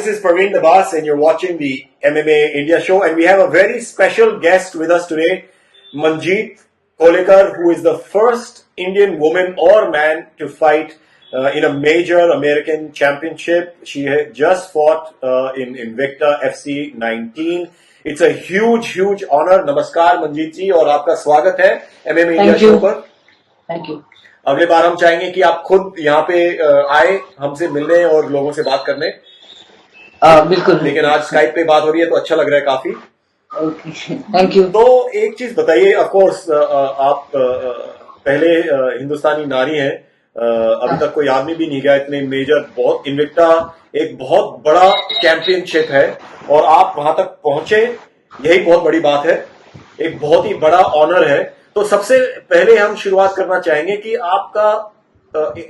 this is Praveen Dabas and you're watching the MMA India show, and we have a very special guest with us today, Manjeet Kolekar, who is the first Indian woman or man to fight in a major American championship. She had just fought in Invicta FC 19. It's a huge honor. नमस्कार मंजीत जी, और आपका स्वागत है MMA India show पर. Thank you. अगले बार हम चाहेंगे कि आप खुद यहाँ पे आए हमसे मिलने और लोगों से बात करने. बिल्कुल. लेकिन आज स्काइप पे बात हो रही है तो अच्छा लग रहा है काफी. Thank you. तो एक चीज बताइए, ऑफ कोर्स आप पहले हिंदुस्तानी नारी हैं. अभी तक कोई आदमी भी नहीं गया इतने मेजर, बहुत इन्विक्टा एक बहुत बड़ा चैंपियनशिप है और आप वहां तक पहुंचे, यही बहुत बड़ी बात है, एक बहुत ही बड़ा ऑनर है. तो सबसे पहले हम शुरुआत करना चाहेंगे कि आपका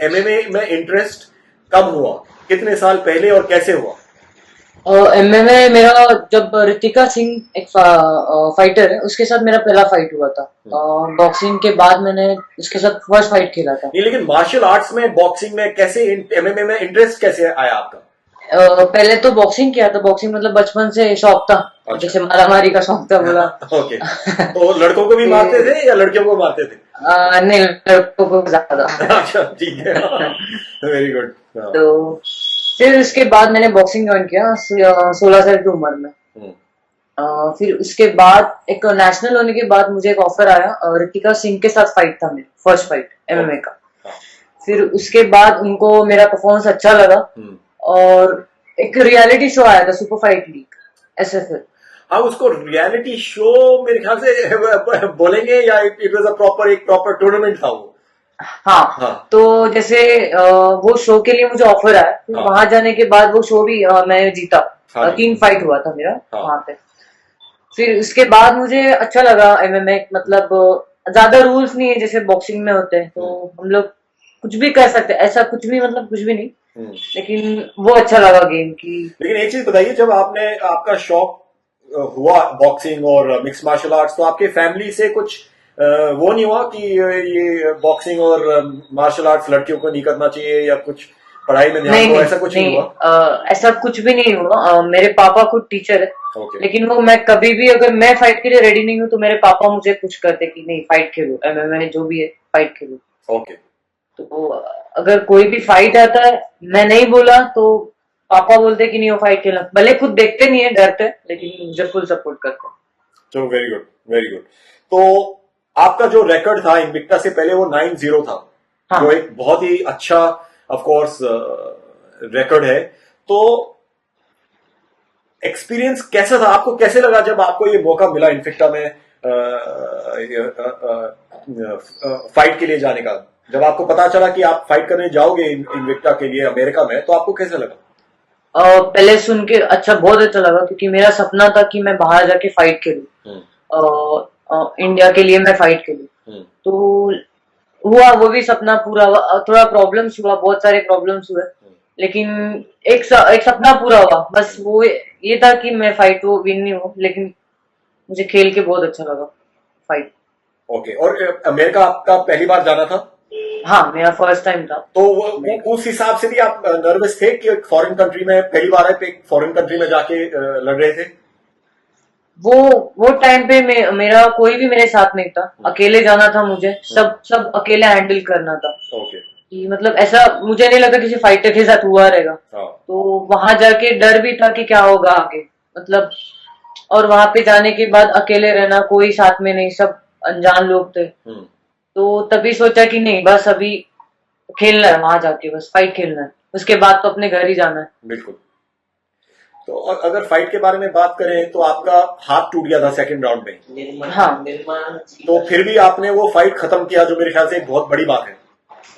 MMA में इंटरेस्ट कब हुआ, कितने साल पहले और कैसे हुआ? MMA मेरा जब ऋतिका सिंह एक फाइटर है उसके साथ मेरा पहला फाइट हुआ था. बॉक्सिंग के बाद मैंने उसके साथ फर्स्ट फाइट खेला था. नहीं, लेकिन मार्शल आर्ट्स में, बॉक्सिंग में कैसे, MMA में इंटरेस्ट कैसे आया आपका? पहले तो बॉक्सिंग किया था. बॉक्सिंग मतलब बचपन से शौक था. अच्छा. जैसे मारामारी का शौक था बोला. ओके. तो लड़कों को भी मारते थे या लड़कियों को मारते थे? नहीं, लड़कों को ज्यादा. अच्छा, ठीक है. Very good. तो फिर उसके बाद मैंने बॉक्सिंग ज्वाइन किया 16 साल की उम्र में. फिर उसके बाद एक नेशनल होने के बाद मुझे एक ऑफर आया. ऋतिका सिंह के साथ फाइट था मेरा, फर्स्ट फाइट MMA का. फिर उसके बाद उनको मेरा परफॉर्मेंस अच्छा लगा और एक रियलिटी शो आया था, सुपर फाइट लीग SFL. हाँ, उसको रियलिटी शो मेरे ख्याल से बोलेंगे या इट वाज एक प्रॉपर टूर्नामेंट था वो. हाँ. तो जैसे वो शो के लिए मुझे ऑफर आया. हाँ. वहां जाने के बाद वो शो भी मैं जीता. 3 फाइट हुआ था मेरा. हाँ. वहां पे फिर उसके बाद मुझे अच्छा लगा MMA. मतलब ज्यादा रूल्स नहीं है जैसे बॉक्सिंग में होते हैं, तो हम लोग कुछ भी कर सकते हैं, ऐसा कुछ भी, मतलब कुछ भी नहीं. लेकिन वो अच्छा लगा गेम की. लेकिन एक चीज बताइए, जब आपका शौक हुआ बॉक्सिंग और मिक्स मार्शल आर्ट्स, तो आपके फैमिली से कुछ वो नहीं हुआ कि ये बॉक्सिंग और मार्शल आर्ट्स लड़कियों को नहीं करना चाहिए या कुछ पढ़ाई में ध्यान दो, ऐसा कुछ नहीं हुआ? ऐसा कुछ भी नहीं हुआ. मेरे पापा खुद टीचर है. लेकिन वो, मैं कभी भी अगर मैं फाइट के लिए रेडी नहीं हूँ तो मेरे पापा मुझे कुछ करते कि नहीं, फाइट खेलो, MMA जो भी है फाइट खेलो. ओके. तो अगर कोई भी फाइट आता है, मैं नहीं बोला तो पापा बोलते कि नहीं वो फाइट खेलना. भले खुद देखते नहीं है, डरते, लेकिन मुझे फुल सपोर्ट करते. तो वेरी गुड, वेरी गुड. तो आपका जो रिकॉर्ड था इन्विक्टा से पहले वो 9-0 था. हाँ. जो एक बहुत ही अच्छा ऑफ कोर्स रिकॉर्ड है. तो एक्सपीरियंस कैसा था, आपको कैसे लगा जब आपको ये मौका मिला इन्विक्टा में फाइट के लिए जाने का? जब आपको पता चला कि आप फाइट करने जाओगे इन्विक्टा के लिए अमेरिका में, तो आपको कैसे लगा? पहले सुन के बहुत अच्छा लगा, क्योंकि मेरा सपना था कि मैं बाहर जाके फाइट खेलूं. इंडिया के लिए मैं फाइट खेलूं. तो हुआ, वो भी सपना पूरा हुआ. थोड़ा प्रॉब्लम्स हुआ, बहुत सारे प्रॉब्लम्स हुए, लेकिन एक सपना पूरा हुआ. बस वो ये था कि मैं फाइट वो विन नहीं हूँ, लेकिन मुझे खेल के बहुत अच्छा लगा फाइट. ओके. और अमेरिका आपका पहली बार जाना था? हाँ, मेरा फर्स्ट टाइम था. तो उस हिसाब से भी आप नर्वस थे कि फॉरेन कंट्री में पहली बार है, एक फॉरेन कंट्री में जाके लड़ रहे थे? वो टाइम पे मेरा कोई भी मेरे साथ नहीं था. अकेले जाना था मुझे. सब अकेले हैंडल करना था. कि मतलब ऐसा मुझे नहीं लगा किसी फाइटर के साथ हुआ रहेगा. तो वहां जाके डर भी था कि क्या होगा आगे, मतलब. और वहां पे जाने के बाद अकेले रहना, कोई साथ में नहीं, सब अनजान लोग थे. तो तभी सोचा कि नहीं, बस अभी खेलना है, वहां जाके बस फाइट खेलना है, उसके बाद तो अपने घर ही जाना है. बिल्कुल. तो अगर फाइट के बारे में बात करें तो आपका हाथ टूट गया था सेकंड राउंड में. हाँ. तो फिर भी आपने वो फाइट खत्म किया, जो मेरे ख्याल से एक बहुत बड़ी बात है.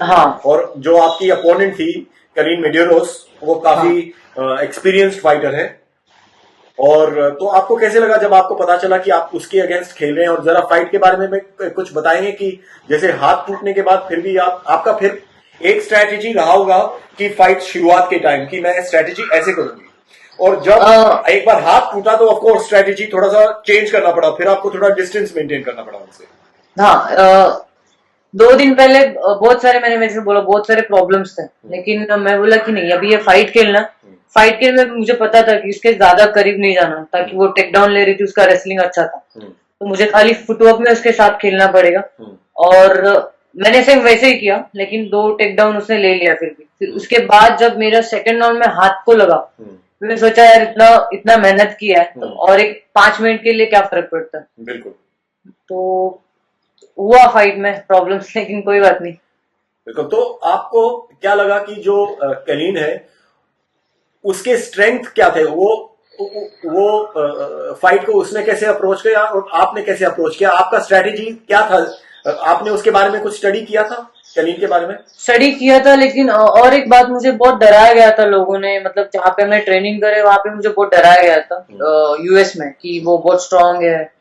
हाँ. और जो आपकी अपोनेंट थी करीन मेडिरोस, वो काफी एक्सपीरियंस्ड फाइटर है. और तो आपको कैसे लगा जब आपको पता चला कि आप उसके अगेंस्ट खेल रहे हैं? और जरा फाइट के बारे में कुछ बताएंगे कि जैसे हाथ टूटने के बाद फिर भी आपका फिर एक स्ट्रैटेजी रहा होगा कि फाइट शुरुआत के टाइम की मैं स्ट्रैटेजी ऐसे करूंगी, और जब एक बार हाथ टूटा तो ऑफकोर्स स्ट्रैटेजी थोड़ा सा चेंज करना पड़ा, फिर आपको थोड़ा डिस्टेंस मेंटेन करना पड़ा उनसे. हाँ. 2 दिन पहले बहुत सारे, मैंने बोला बहुत सारे प्रॉब्लम्स थे, लेकिन मैं बोला कि नहीं, अभी ये फाइट खेलना, फाइट के में मुझे पता था कि उसके ज्यादा करीब नहीं जाना, ताकि वो टेक डाउन ले रही थी, उसका रेसलिंग अच्छा था, तो मुझे खाली फुटवर्क में उसके साथ खेलना पड़ेगा। और मैंने सेम वैसे ही किया, लेकिन 2 टेक डाउन उसने ले लिया। फिर उसके बाद जब मेरा सेकंड राउंड में हाथ को लगा, मैंने सोचा यार इतना इतना मेहनत किया है, तो और एक 5 मिनट के लिए क्या फर्क पड़ता है। बिल्कुल। तो हुआ फाइट में प्रॉब्लम्स, लेकिन कोई बात नहीं। बिल्कुल। तो आपको क्या लगा कि जो कलीन है उसके स्ट्रेंथ क्या थे, वो फाइट को उसने कैसे अप्रोच किया और आपने कैसे अप्रोच किया, आपका स्ट्रेटेजी क्या था? आपने उसके बारे में कुछ स्टडी किया था, कलीन के बारे में? स्टडी किया था, लेकिन और एक बात, मुझे बहुत डराया गया था लोगों ने, मतलब जहाँ पे मैं ट्रेनिंग करे वहां पे मुझे बहुत डराया गया था यूएस में, कि वो बहुत स्ट्रांग है,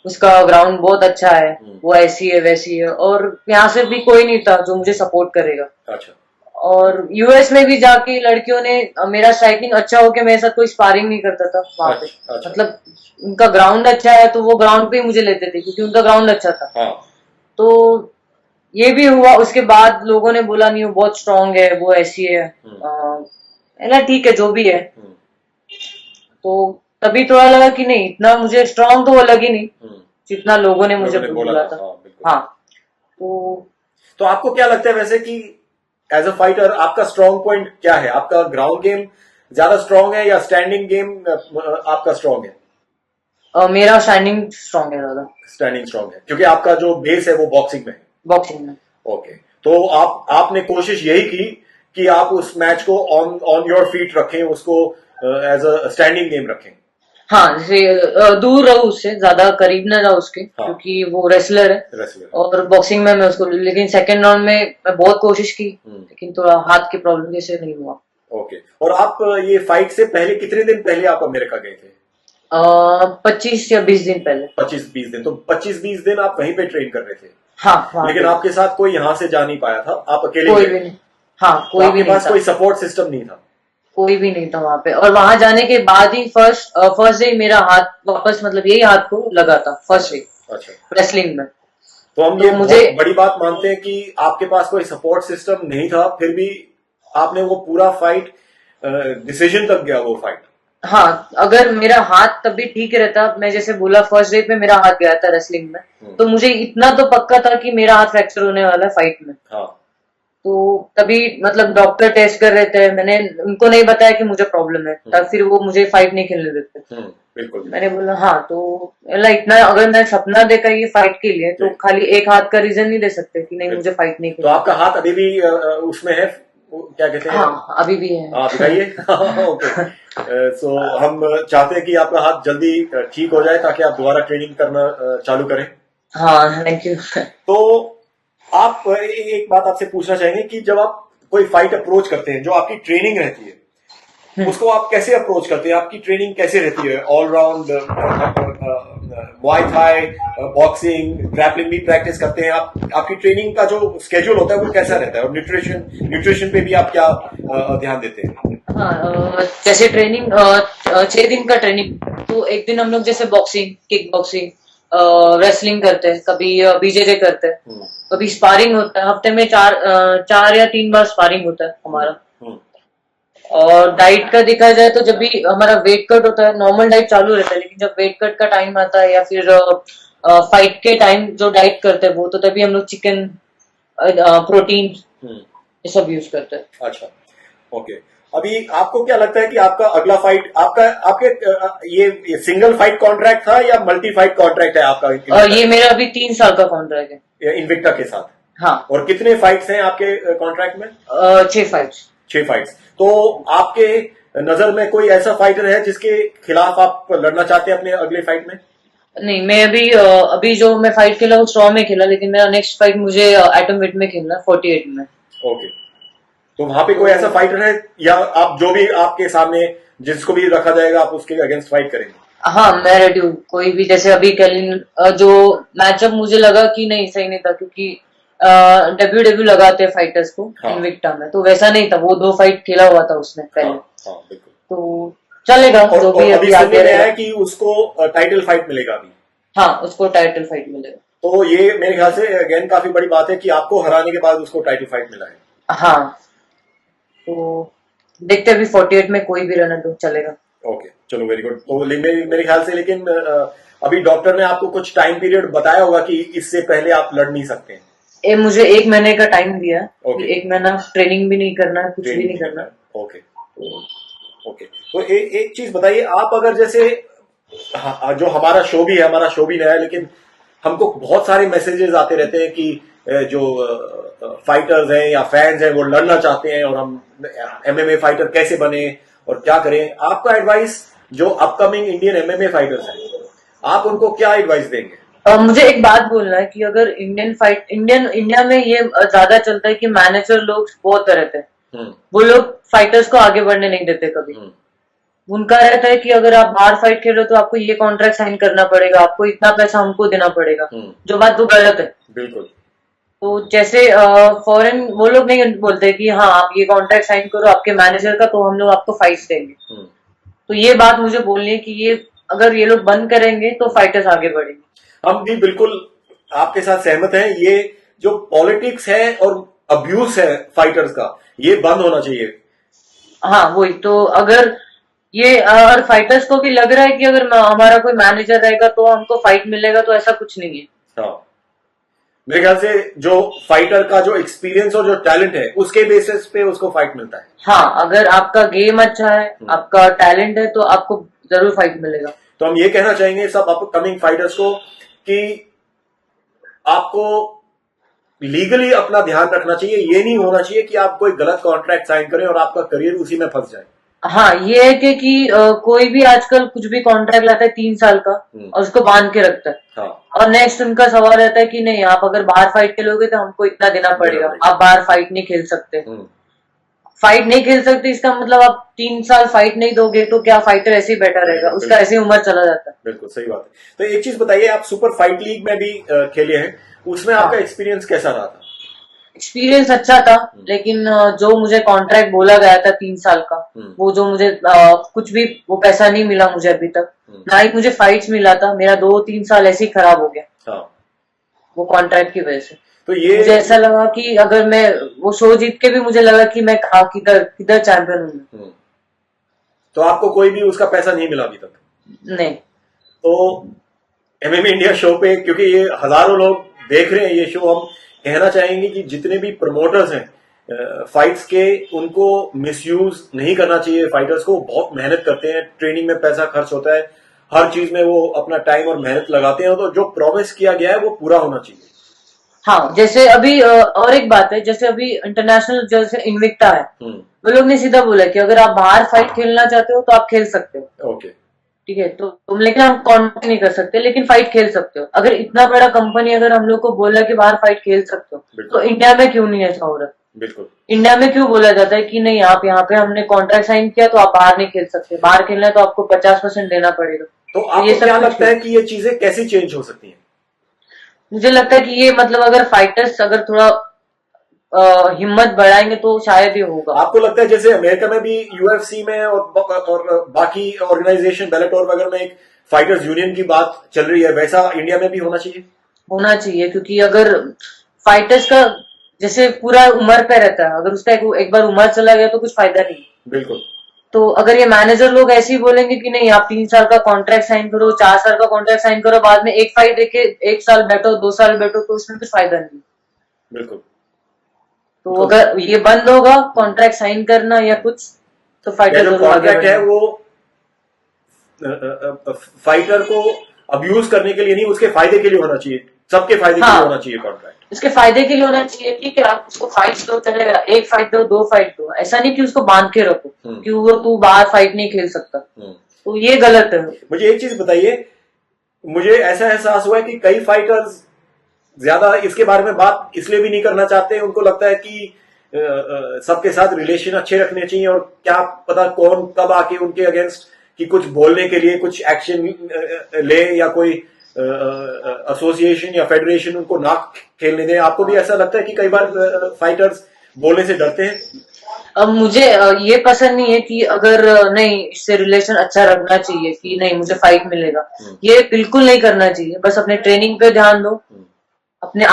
उसका ग्राउंड बहुत अच्छा है, वो ऐसी है वैसी है, और यहाँ से भी कोई नहीं था जो मुझे सपोर्ट करेगा। अच्छा। और यूएस में भी जाके लड़कियों ने मेरा स्ट्राइकिंग अच्छा हो के मेरे साथ कोई स्पारिंग नहीं करता था वहां पे। अच्छा। मतलब उनका ग्राउंड अच्छा है तो वो ग्राउंड पे ही मुझे लेते थे, क्योंकि उनका ग्राउंड अच्छा था। हाँ। तो ये भी हुआ, उसके बाद लोगों ने बोला नहीं वो बहुत स्ट्रांग है, वो ऐसी है। ठीक है जो भी है। तो तभी थोड़ा लगा कि नहीं, इतना मुझे स्ट्रांग तो वो लगी नहीं जितना लोगों ने मुझे बोला था। हाँ। तो आपको क्या लगता है वैसे कि एज अ फाइटर आपका स्ट्रांग पॉइंट क्या है? आपका ग्राउंड गेम ज्यादा स्ट्रांग है या स्टैंडिंग गेम आपका स्ट्रांग है? मेरा स्टैंडिंग स्ट्रांग है ज्यादा। स्टैंडिंग स्ट्रांग है क्योंकि आपका जो बेस है वो बॉक्सिंग में है। बॉक्सिंग में। ओके। तो आपने कोशिश यही की कि आप उस मैच को ऑन योर फीट रखें, उसको एज अ स्टैंडिंग गेम रखें। हाँ, जैसे दूर रहो उससे, ज्यादा करीब ना जाओ उसके। हाँ। क्योंकि वो रेसलर है। और बॉक्सिंग में मैं उसको, लेकिन सेकंड राउंड में मैं बहुत कोशिश की, लेकिन थोड़ा हाथ की प्रॉब्लम जैसे नहीं हुआ। ओके। और आप ये फाइट से पहले कितने दिन पहले आप अमेरिका गए थे? 25 या 20 दिन पहले। 25-20 दिन। तो 25-20 दिन आप वहीं पे ट्रेन कर रहे थे? हाँ। लेकिन आपके साथ कोई यहाँ से जा नहीं पाया था, आप अकेले कोई भी नहीं। हाँ, कोई भी नहीं था। आपके पास कोई सपोर्ट सिस्टम नहीं था? कोई भी नहीं था वहां पे। और वहां जाने के बाद ही फर्स्ट डे मेरा हाथ वापस, मतलब यही हाथ को लगा था फर्स्ट डे। अच्छा। रेसलिंग में। तो हम ये मुझे बड़ी बात मानते हैं कि आपके पास कोई सपोर्ट सिस्टम नहीं था, फिर भी आपने वो पूरा फाइट डिसीजन तक गया वो फाइट। हाँ, अगर मेरा हाथ तभी ठीक रहता, मैं जैसे बोला फर्स्ट डे पे मेरा हाथ गया था रेसलिंग में, तो मुझे इतना तो पक्का था कि मेरा हाथ फ्रैक्चर होने वाला है फाइट में। हाँ। तो तभी मतलब डॉक्टर टेस्ट कर रहे थे, मैंने उनको नहीं बताया कि मुझे प्रॉब्लम है, तब फिर वो मुझे फाइट नहीं खेलने देते। बिल्कुल। मैंने बोला हाँ, तो इतना अगर मैं सपना देखा ये फाइट के लिए, तो खाली एक हाथ का रीजन नहीं दे सकते कि नहीं मुझे फाइट नहीं खेलनी। तो आपका हाथ अभी भी उसमें है, क्या कहते हैं? हाँ, अभी भी है। हाँ, दिखाइए। ओके। सो हम चाहते हैं कि आपका हाथ जल्दी ठीक हो जाए ताकि आप दोबारा ट्रेनिंग करना चालू करें। हाँ, थैंक यू। तो आप एक बात आपसे पूछना चाहेंगे कि जब आप कोई फाइट अप्रोच करते हैं, जो आपकी ट्रेनिंग रहती है, उसको आप कैसे अप्रोच करते हैं? आपकी ट्रेनिंग कैसे रहती है? All round Muay Thai, boxing, grappling भी प्रैक्टिस करते हैं आप? आपकी ट्रेनिंग का जो स्केड्यूल होता है वो कैसा रहता है? और न्यूट्रिशन पे भी आप क्या ध्यान देते हैं? हाँ, जैसे ट्रेनिंग 6 दिन का ट्रेनिंग, तो एक दिन हम लोग जैसे बॉक्सिंग, किक बॉक्सिंग, रेसलिंग करते हैं, कभी बीजेजे करते हैं, कभी स्पारिंग होता है। हफ्ते में 4 या 3 बार स्पारिंग होता है हमारा। और डाइट का देखा जाए तो जब भी हमारा वेट कट होता है, नॉर्मल डाइट चालू रहता है, लेकिन जब वेट कट का टाइम आता है या फिर फाइट के टाइम जो डाइट करते हैं वो, तो तभी हम लोग चिकन, प्रोटीन ये सब यूज करते हैं। अच्छा। ओके। अभी आपको क्या लगता है कि आपका अगला फाइट, आपके ये सिंगल फाइट कॉन्ट्रैक्ट था या मल्टी फाइट कॉन्ट्रैक्ट है आपका? ये मेरा अभी 3 साल का कॉन्ट्रैक्ट है इन्विक्टा के साथ। हाँ। और कितने फाइट्स हैं आपके कॉन्ट्रैक्ट में? 6 फाइट्स। 6 फाइट्स। तो आपके नजर में कोई ऐसा फाइटर है जिसके खिलाफ आप लड़ना चाहते हैं अपने अगले फाइट में? नहीं, मैं अभी जो मैं फाइट खेला वो स्ट्रॉ में खेला, लेकिन मेरा नेक्स्ट फाइट मुझे एटम वेट में खेलना है, 48 में। ओके। तो वहां पे कोई ऐसा फाइटर है, या आप जो भी आपके सामने जिसको भी रखा जाएगा आप उसके अगेंस्ट फाइट करेंगे? हाँ, मैं रेडी हूँ। कोई भी, जैसे अभी कैलिन जो मैचअप मुझे लगा कि नहीं सही नहीं था, क्योंकि डब्ल्यू लगाते फाइटर्स को इन्विक्टा में, तो वैसा नहीं था। वो 2 फाइट खेला हुआ था उसने पहले। हाँ, बिल्कुल। तो चलेगा जो भी अभी आगे है कि उसको टाइटल फाइट मिलेगा अभी। हाँ, उसको टाइटल फाइट मिलेगा। तो ये मेरे ख्याल से अगेन काफी बड़ी बात है कि आपको हराने के बाद उसको टाइटल फाइट मिला है। हाँ, तो देखते हैं अभी 48 में कोई भी रहने दो, चलेगा। ओके, चलो वेरी गुड। तो मेरे ख्याल से लेकिन अभी डॉक्टर ने आपको कुछ टाइम पीरियड बताया होगा कि इससे पहले आप लड़ नहीं सकते हैं। मुझे 1 महीने का टाइम दिया है। ओके। 1 महीना ट्रेनिंग भी नहीं करना है, कुछ भी नहीं करना। Okay okay. तो एक चीज बताइए, आप अगर जैसे जो हमारा शो भी है, हमारा शो भी नया है, लेकिन हमको बहुत सारे मैसेजेस आते रहते हैं कि जो फाइटर्स हैं या फैंस हैं वो लड़ना चाहते हैं और हम एमएमए फाइटर कैसे बने और क्या करें। आपका एडवाइस जो अपकमिंग इंडियन एमएमए फाइटर्स हैं, आप उनको क्या एडवाइस देंगे? मुझे एक बात बोलना है कि अगर इंडिया में ये ज्यादा चलता है कि मैनेजर लोग बहुत रहते हैं, वो लोग फाइटर्स को आगे बढ़ने नहीं देते कभी। उनका रहता है कि अगर आप बाहर फाइट खेलो तो आपको ये कॉन्ट्रैक्ट साइन करना पड़ेगा, आपको इतना पैसा हमको देना पड़ेगा, जो बात वो गलत है। बिल्कुल। तो जैसे फॉरेन वो लोग नहीं बोलते कि हाँ आप ये कॉन्ट्रैक्ट साइन करो आपके मैनेजर का, तो हम लोग आपको फाइट्स देंगे। तो ये बात मुझे बोलनी है कि ये अगर ये लोग बंद करेंगे तो फाइटर्स आगे बढ़ेंगे। हम भी बिल्कुल आपके साथ सहमत हैं। ये जो पॉलिटिक्स है और अब्यूज है फाइटर्स का, ये बंद होना चाहिए। हाँ वही तो, अगर ये और फाइटर्स को भी लग रहा है कि अगर हमारा कोई मैनेजर रहेगा तो हमको फाइट मिलेगा, तो ऐसा कुछ नहीं है। हाँ, मेरे ख्याल से जो फाइटर का जो एक्सपीरियंस और जो टैलेंट है उसके बेसिस पे उसको फाइट मिलता है। हाँ, अगर आपका गेम अच्छा है, आपका टैलेंट है, तो आपको जरूर फाइट मिलेगा। तो हम ये कहना चाहेंगे सब अपकमिंग फाइटर्स को कि आपको लीगली अपना ध्यान रखना चाहिए। ये नहीं होना चाहिए कि आप कोई गलत कॉन्ट्रैक्ट साइन करें और आपका करियर उसी में फंस जाए। हाँ, ये है कि कोई भी आजकल कुछ भी कॉन्ट्रैक्ट लाता है 3 साल का और उसको बांध के रखता है। हाँ। और नेक्स्ट उनका सवाल रहता है कि नहीं आप अगर बाहर फाइट खेलोगे तो हमको इतना देना पड़ेगा, आप बाहर फाइट नहीं खेल सकते। फाइट नहीं खेल सकते इसका मतलब आप 3 साल फाइट नहीं दोगे तो क्या फाइटर ऐसे ही बैठा रहेगा, उसका ऐसे ही उम्र चला जाता है। बिल्कुल सही बात है। तो एक चीज बताइए, आप सुपर फाइट लीग में भी खेले हैं, उसमें आपका एक्सपीरियंस कैसा रहा था? एक्सपीरियंस अच्छा था, लेकिन जो मुझे कॉन्ट्रैक्ट बोला गया था 3 साल का, वो जो मुझे कुछ भी वो पैसा नहीं मिला मुझे अभी तक, ना ही मुझे फाइट्स मिला था। मेरा 2-3 साल ऐसे ही खराब हो गया। हाँ। वो कॉन्ट्रैक्ट की वजह से। तो ये मुझे ऐसा लगा कि अगर मैं वो शो जीत के भी मुझे लगा कि मैं किधर चैंपियन हूँ। तो आपको कोई भी उसका पैसा नहीं मिला अभी तक? नहीं। तो एमएमए इंडिया शो पे, क्योंकि ये हजारों लोग देख रहे हैं ये शो, हम कहना चाहेंगे कि जितने भी प्रमोटर्स हैं फाइट्स के, उनको मिसयूज नहीं करना चाहिए। फाइटर्स को बहुत मेहनत करते हैं, ट्रेनिंग में पैसा खर्च होता है, हर चीज में वो अपना टाइम और मेहनत लगाते हैं, तो जो प्रॉमिस किया गया है वो पूरा होना चाहिए। हाँ, जैसे अभी और एक बात है, जैसे अभी इंटरनेशनल जैसे इन्विक्टा है, वो लोग ने सीधा बोला कि अगर आप बाहर फाइट खेलना चाहते हो तो आप खेल सकते हो। ओके, ठीक है, तो तुम लेकिन हम कॉन्टेक्ट नहीं कर सकते, लेकिन फाइट खेल सकते हो। अगर इतना बड़ा कंपनी अगर हम लोग को बोला कि बाहर फाइट खेल सकते हो, तो इंडिया में क्यों नहीं ऐसा हो रहा? बिल्कुल। इंडिया में क्यों बोला जाता है कि नहीं आप यहाँ पे हमने कॉन्ट्रैक्ट साइन किया तो आप बाहर नहीं खेल सकते, बाहर खेलना है तो आपको 50% देना पड़ेगा। तो आपको क्या लगता है कि ये चीजें कैसे चेंज हो सकती हैं? मुझे लगता है कि ये मतलब अगर फाइटर्स अगर थोड़ा हिम्मत बढ़ाएंगे तो शायद ये होगा। आपको लगता है जैसे अमेरिका में भी यूएफसी में और बाकी ऑर्गेनाइजेशन बेलाटोर वगैरह में एक फाइटर्स यूनियन की बात चल रही है, वैसा इंडिया में भी होना चाहिए? होना चाहिए, क्योंकि अगर फाइटर्स का जैसे पूरा उम्र पे रहता है, अगर उसका एक बार उम्र चला गया तो कुछ फायदा नहीं। बिल्कुल। तो अगर ये मैनेजर लोग ऐसे ही बोलेंगे कि नहीं आप 3 साल का कॉन्ट्रैक्ट साइन करो, 4 साल का कॉन्ट्रैक्ट साइन करो, बाद में एक फाइट देके 1 साल बैठो, 2 साल बैठो, तो उसमें कुछ फायदा नहीं। बिल्कुल। तो अगर ये बंद होगा कॉन्ट्रैक्ट साइन करना या कुछ, तो फाइटर जो कॉन्ट्रैक्ट है वो फाइटर को अब्यूज करने के लिए नहीं, उसके फायदे के लिए होना चाहिए, सबके फायदे के लिए होना चाहिए कॉन्ट्रैक्ट। उसके फायदे के लिए होना चाहिए। ठीक है, आप उसको फाइट दो, चलेगा, 1 फाइट दो, 2 फाइट दो, ऐसा नहीं कि उसको बांध के रखो कि वो तू बाहर फाइट नहीं खेल सकता। तो ये गलत है। मुझे एक चीज बताइए, मुझे ऐसा एहसास हुआ है कि कई फाइटर्स ज्यादा इसके बारे में बात इसलिए भी नहीं करना चाहते, उनको लगता है कि सबके साथ रिलेशन अच्छे रखने चाहिए और क्या पता कौन कब आके उनके अगेंस्ट कि कुछ बोलने के लिए कुछ एक्शन ले, या कोई एसोसिएशन या फेडरेशन उनको ना खेलने दे। आपको भी ऐसा लगता है कि कई बार फाइटर्स बोलने से डरते हैं? अब मुझे ये पसंद नहीं है कि अगर नहीं इससे रिलेशन अच्छा रखना चाहिए कि नहीं मुझे फाइट मिलेगा, ये बिल्कुल नहीं करना चाहिए। बस अपने ट्रेनिंग पे ध्यान दो, अपने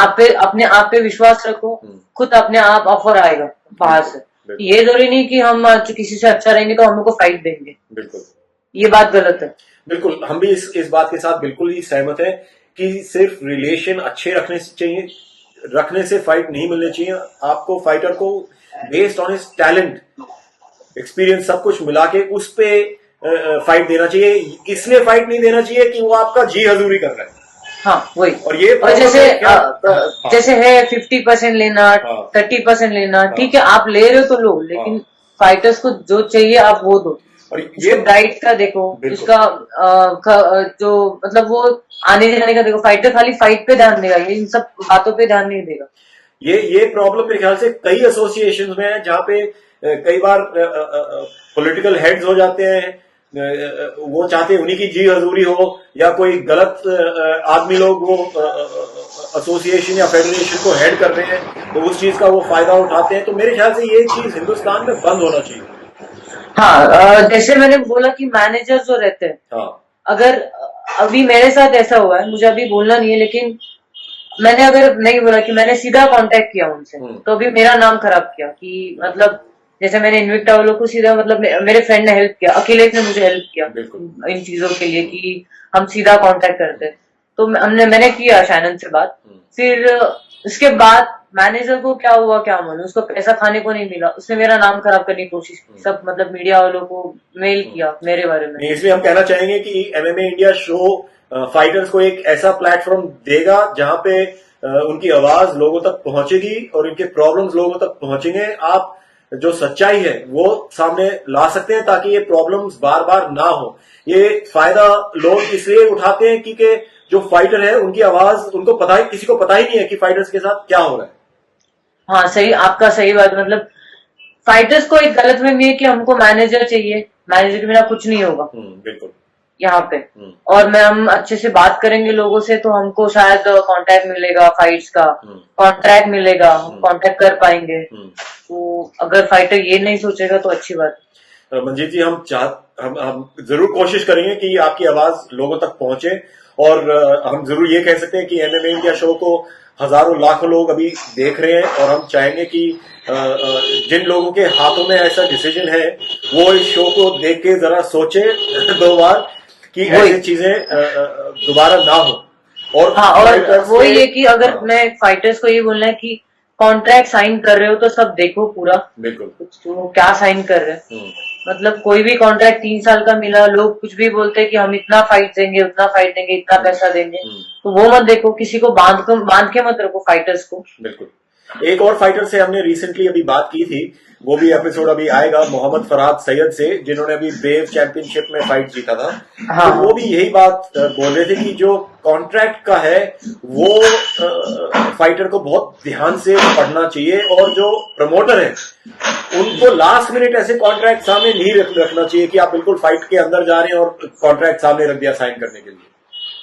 आप पे विश्वास रखो, खुद अपने आप ऑफर आएगा बाहर से। ये जरूरी नहीं कि हम किसी से अच्छा रहेंगे तो हम लोग को फाइट देंगे, बिल्कुल ये बात गलत है। बिल्कुल, हम भी इस बात के साथ बिल्कुल ही सहमत है कि सिर्फ रिलेशन अच्छे रखने से चाहिए, रखने से फाइट नहीं मिलनी चाहिए। आपको फाइटर को based on his talent, experience, सब कुछ मिला के उस पे फाइट देना चाहिए। इसलिए फाइट नहीं देना चाहिए कि वो आपका जी हजूरी कर रहा है। हाँ वही। और ये और जैसे हाँ। जैसे है 50% लेना, 30% लेना, ठीक है आप ले रहे हो तो लो, लेकिन फाइटर्स को जो चाहिए आप वो दो। और ये डाइट का देखो, उसका जो मतलब वो आने जाने का देखो। फाइटर खाली फाइट पे ध्यान देगा, ये इन सब बातों पे ध्यान नहीं देगा। ये प्रॉब्लम मेरे ख्याल से कई एसोसिएशंस में है, जहां पे कई बार पॉलिटिकल हेड्स हो जाते हैं, वो चाहते हैं उन्हीं की जी हजूरी हो, या कोई गलत आदमी लोग वो एसोसिएशन या फेडरेशन को हेड कर रहे हैं तो उस चीज का वो फायदा उठाते हैं। तो मेरे ख्याल से ये चीज हिंदुस्तान में बंद होना चाहिए। हाँ जैसे मैंने बोला कि मैनेजर जो रहते हैं, हाँ अगर अभी मेरे साथ ऐसा हुआ है, मुझे अभी बोलना नहीं है, लेकिन मैंने अगर नहीं बोला कि मैंने सीधा कांटेक्ट किया उनसे, तो अभी मेरा नाम खराब किया कि मतलब जैसे मैंने इन्विक्टा वालों को सीधा मतलब मेरे फ्रेंड ने हेल्प किया, अखिलेश ने मुझे हेल्प किया इन चीजों के लिए कि हम सीधा कांटेक्ट करते। तो मैंने किया शैनन से बात। फिर उसके बाद मैनेजर को क्या हुआ क्या मालूम, उसको पैसा खाने को नहीं मिला, उसने मेरा नाम खराब करने की कोशिश की, सब मतलब मीडिया वालों को मेल किया मेरे बारे में। इसलिए हम कहना चाहेंगे कि एमएमए इंडिया शो फाइटर्स को एक ऐसा प्लेटफॉर्म देगा जहां पे उनकी आवाज लोगों तक पहुंचेगी और उनके प्रॉब्लम्स लोगों तक पहुंचेंगे। आप जो सच्चाई है वो सामने ला सकते हैं ताकि ये प्रॉब्लम्स बार बार ना हो। ये फायदा लोग इसलिए उठाते हैं क्योंकि जो फाइटर है उनकी आवाज उनको पता ही, किसी को पता ही नहीं है कि फाइटर्स के साथ क्या हो रहा है। हाँ सही, आपका सही बात। मतलब फाइटर्स को एक गलत फहमी है कि हमको मैनेजर चाहिए, मैनेजर के बिना कुछ नहीं होगा बिल्कुल यहाँ पे। और हम अच्छे से बात करेंगे लोगों से तो हमको शायद कांटेक्ट मिलेगा, फाइट्स का कॉन्ट्रैक्ट मिलेगा, हम कांटेक्ट कर पाएंगे। तो अगर फाइटर ये नहीं सोचेगा तो अच्छी बात। मंजीत जी, हम जरूर कोशिश करेंगे कि आपकी आवाज लोगों तक पहुंचे, और हम जरूर ये कह सकते हैं कि एमएमए इंडिया शो को हजारों लाखों लोग अभी देख रहे हैं, और हम चाहेंगे कि जिन लोगों के हाथों में ऐसा डिसीजन है वो इस शो को देख के जरा सोचे 2 बार कि ऐसी चीजें दोबारा ना हो। और हाँ, और वो ये कि अगर मैं फाइटर्स को ये बोलना है कि कॉन्ट्रैक्ट साइन कर रहे हो तो सब देखो पूरा, बिल्कुल तो क्या साइन कर रहे हैं। मतलब कोई भी कॉन्ट्रैक्ट 3 साल का मिला, लोग कुछ भी बोलते हैं कि हम इतना फाइट देंगे, उतना फाइट देंगे, इतना पैसा देंगे, तो वो मत देखो, किसी को बांध के मत रखो फाइटर्स को। बिल्कुल। एक और फाइटर से हमने रिसेंटली अभी बात की थी, वो भी एपिसोड अभी आएगा, मोहम्मद फरहाद सैयद से, जिन्होंने अभी ब्रेव चैंपियनशिप में फाइट जीता था। हाँ। तो वो भी यही बात बोल रहे थे कि जो कॉन्ट्रैक्ट का है वो फाइटर को बहुत ध्यान से पढ़ना चाहिए, और जो प्रमोटर है उनको लास्ट मिनट ऐसे कॉन्ट्रैक्ट सामने नहीं रखना चाहिए कि आप बिल्कुल फाइट के अंदर जा रहे हैं और कॉन्ट्रैक्ट सामने रख दिया साइन करने के लिए।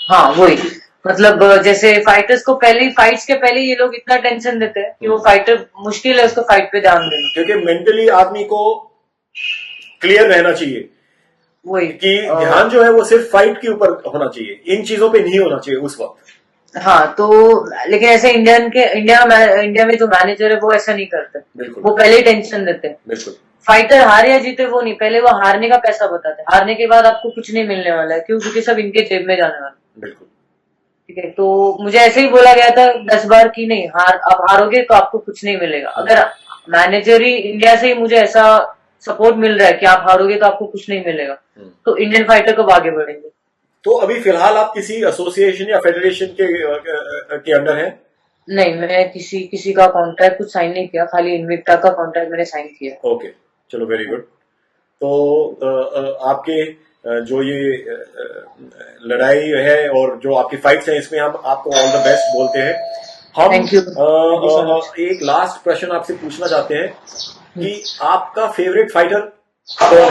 हाँ वही, मतलब जैसे फाइटर्स को पहले फाइट्स के पहले ये लोग इतना टेंशन देते हैं कि वो फाइटर मुश्किल है उसको फाइट पे ध्यान देना, क्योंकि मेंटली आदमी को क्लियर रहना चाहिए वही कि ध्यान जो है वो सिर्फ फाइट के ऊपर होना चाहिए, इन चीजों पे नहीं होना चाहिए उस वक्त। हाँ तो लेकिन ऐसे इंडिया में जो मैनेजर है वो ऐसा नहीं करते, वो पहले ही टेंशन देते हैं। बिल्कुल, फाइटर हारे या जीते वो नहीं, पहले वो हारने का पैसा बताते हैं, हारने के बाद आपको कुछ नहीं मिलने वाला है, क्यों? क्योंकि सब इनके जेब में जाने वाला है। बिल्कुल ठीक है, तो मुझे ऐसे ही बोला गया था 10 बार की नहीं, आप हारोगे तो आपको कुछ नहीं मिलेगा। अगर मैनेजर ही इंडिया से ही मुझे ऐसा सपोर्ट मिल रहा है कि आप हारोगे तो आपको कुछ नहीं मिलेगा, तो इंडियन फाइटर कब आगे बढ़ेंगे? तो अभी फिलहाल आप किसी एसोसिएशन या फेडरेशन के अंडर हैं? नहीं, मैं किसी का कॉन्ट्रैक्ट कुछ साइन नहीं किया, खाली इन्विक्टा का कॉन्ट्रैक्ट मैंने साइन किया। ओके, चलो वेरी गुड। तो आपके जो ये लड़ाई है और जो आपकी फाइट्स हैं, इसमें हम आपको ऑल द बेस्ट बोलते हैं। हम एक लास्ट क्वेश्चन आपसे पूछना चाहते हैं कि आपका फेवरेट फाइटर कौन है?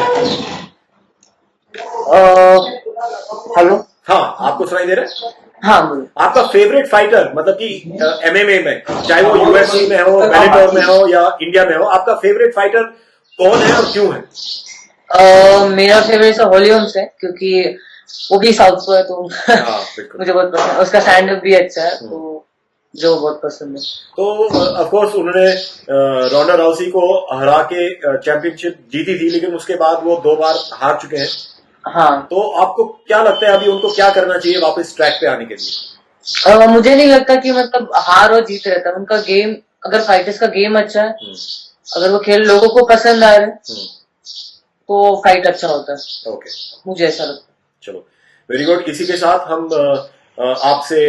हेलो, हाँ, आपको सुनाई दे रहा है? हाँ, आपका फेवरेट फाइटर, मतलब कि एमएमए में, चाहे वो यूएफसी में हो, बेलाटर में हो या इंडिया में हो, आपका फेवरेट फाइटर कौन है और क्यों है? मेरा फेवरेट हॉलीवुड है, क्योंकि वो भी साउथ को है तो मुझे बहुत पसंद है, उसका स्टैंड अप भी अच्छा है, तो जो बहुत पसंद है। तो ऑफ कोर्स उन्होंने रोंडा राउसी को हरा के चैंपियनशिप जीती थी, लेकिन उसके बाद वो 2 बार हार चुके हैं। हाँ। तो आपको क्या लगता है अभी उनको क्या करना चाहिए वापस ट्रैक पे आने के लिए? मुझे नहीं लगता कि मतलब हार और जीत रहता है उनका गेम। अगर फाइटर्स का गेम अच्छा है, अगर वो खेल लोगों को पसंद आ रहा है, तो फाइट अच्छा होता है। ओके, मुझे ऐसा लगता है। चलो वेरी गुड। इसी के साथ हम आपसे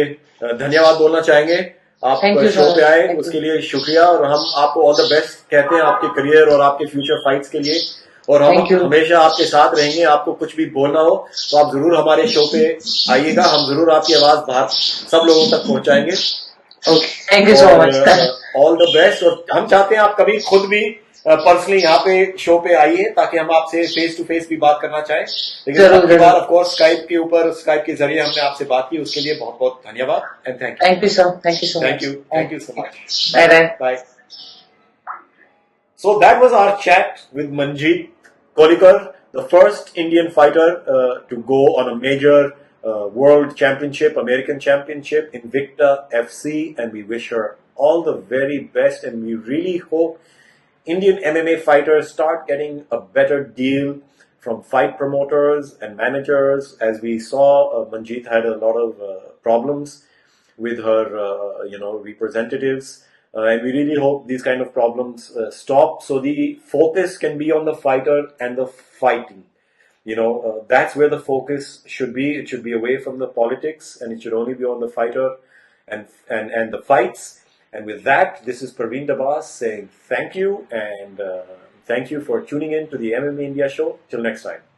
धन्यवाद बोलना चाहेंगे। आप Thank you so शो पे much. आए Thank उसके you. लिए शुक्रिया, और हम आपको ऑल द बेस्ट कहते हैं आपके करियर और आपके फ्यूचर फाइट्स के लिए। और हम Thank you. हमेशा आपके साथ रहेंगे। आपको कुछ भी बोलना हो तो आप जरूर हमारे शो पे आइएगा, हम जरूर आपकी आवाज बाहर सब लोगों तक पहुंचाएंगे। Okay. Thank you so और much. All the best. और हम चाहते हैं आप कभी खुद भी पर्सनली यहाँ पे शो पे आइए, ताकि हम आपसे फेस टू फेस भी बात करना चाहें। लेकिन जरूर, अब की जरूर। बार ऑफ कोर्स स्काइप के ऊपर, स्काइप के जरिए हमने आपसे बात की, उसके लिए बहुत बहुत धन्यवाद and thank Thank you so much. Thank you so much. Bye bye. Bye. So that was our chat with Manjeet Kolikar, the first Indian fighter to go on a major world championship, American championship, Invicta FC, and we wish her all the very best, and we really hope Indian MMA fighters start getting a better deal from fight promoters and managers. As we saw, Manjeet had a lot of problems with her, representatives. And we really hope these kind of problems stop, so the focus can be on the fighter and the fighting. That's where the focus should be. It should be away from the politics, and it should only be on the fighter and the fights. And with that, this is Praveen Dabas saying thank you, and thank you for tuning in to the MMA India show. Till next time.